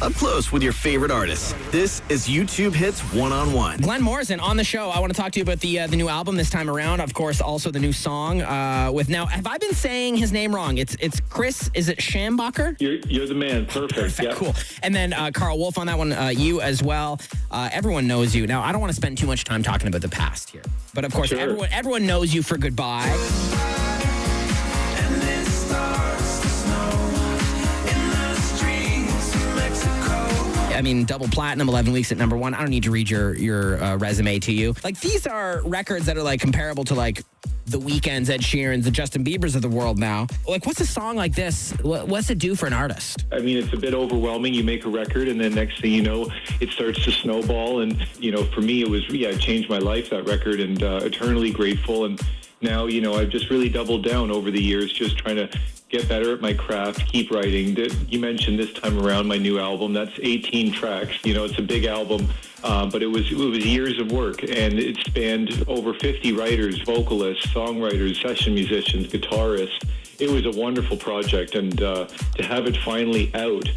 up close with your favorite artists. This is YouTube Hits One-on-One. Glenn Morrison on the show. I want to talk to you about the new album this time around. Of course, also the new song with now. Have I been saying his name wrong? It's Chris. Is it Schambacher? You're the man. Perfect. Yeah. Cool. And then Karl Wolf on that one. You as well. Everyone knows you. Now, I don't want to spend too much time talking about the past here, but of course, Sure. everyone knows you for Goodbye. I mean, double platinum, 11 weeks at number one. I don't need to read your resume to you. Like, these are records that are like comparable to like the Weeknd's, Ed Sheeran's, the Justin Bieber's of the world now. Like, what's a song like this? What's it do for an artist? I mean, it's a bit overwhelming. You make a record, and then next thing you know, it starts to snowball. And, for me, it changed my life, that record, and eternally grateful. And now, I've just really doubled down over the years, just trying to get better at my craft, keep writing. You mentioned this time around my new album. That's 18 tracks. It's a big album, but it was years of work, and it spanned over 50 writers, vocalists, songwriters, session musicians, guitarists. It was a wonderful project, and to have it finally out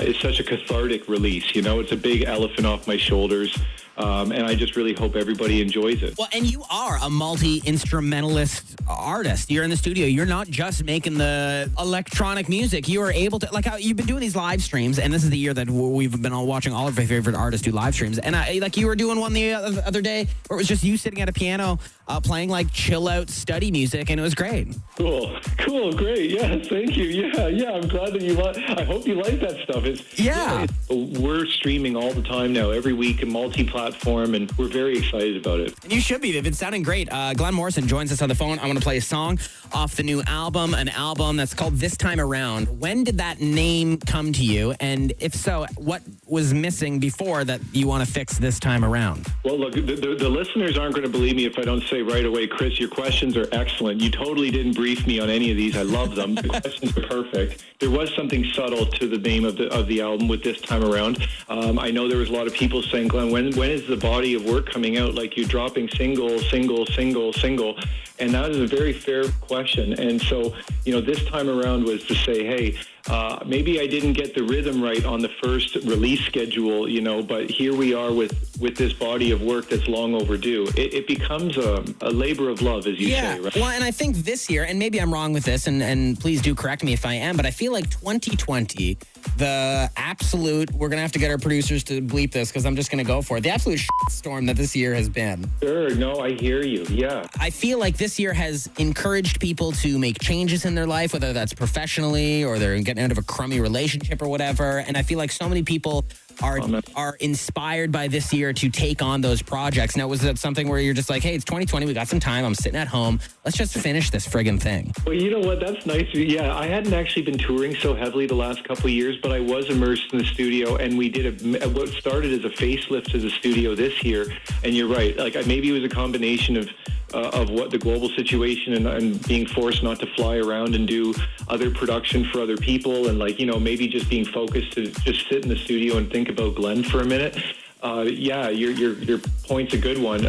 is such a cathartic release. It's a big elephant off my shoulders. And I just really hope everybody enjoys it. Well, and you are a multi-instrumentalist artist. You're in the studio. You're not just making the electronic music. You are able to, like, how you've been doing these live streams, and this is the year that we've been all watching all of our favorite artists do live streams. And you were doing one the other day where it was just you sitting at a piano playing like chill out study music, and it was great. Cool, great. Yeah, thank you. Yeah. I'm glad that you like. I hope you like that stuff. We're streaming all the time now, every week, in multi-platform, and we're very excited about it. And you should be. They've been sounding great. Glenn Morrison joins us on the phone. I want to play a song off the new album, an album that's called This Time Around. When did that name come to you? And if so, what was missing before that you want to fix this time around? Well, look, the listeners aren't going to believe me if I don't say right away, Chris, your questions are excellent. You totally didn't brief me on any of these. I love them. The questions are perfect. There was something subtle to the name of the album with This Time Around. I know there was a lot of people saying, Glenn, when is the body of work coming out? Like, you're dropping single. And that is a very fair question. And so, this time around was to say, hey, maybe I didn't get the rhythm right on the first release schedule, but here we are with this body of work that's long overdue. It becomes a labor of love, as you say, right? Well, and I think this year, and maybe I'm wrong with this, and please do correct me if I am, but I feel like 2020, the absolute, we're going to have to get our producers to bleep this because I'm just going to go for it, the absolute storm that this year has been. Sure, no, I hear you, yeah. I feel like this year has encouraged people to make changes in their life, whether that's professionally or they're getting out of a crummy relationship or whatever, and I feel like so many people are inspired by this year to take on those projects. Now, was that something where you're just like, hey, it's 2020, we got some time, I'm sitting at home, let's just finish this friggin' thing? Well, you know what, that's nice. Yeah, I hadn't actually been touring so heavily the last couple of years, but I was immersed in the studio, and we did what started as a facelift to the studio this year. And you're right, like maybe it was a combination of what the global situation and being forced not to fly around and do other production for other people, and maybe just being focused to just sit in the studio and think about Glenn for a minute. Your point's a good one.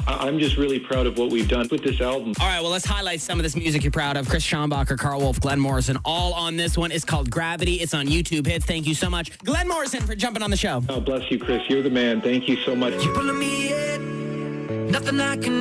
I'm just really proud of what we've done with this album. All right, well, let's highlight some of this music you're proud of. Chris Schambacher, Karl Wolf, Glenn Morrison, all on this one. It's called Gravity. It's on YouTube Hits. Thank you so much, Glenn Morrison, for jumping on the show. Oh, bless you, Chris. You're the man. Thank you so much. You're pulling me in. Nothing I can do.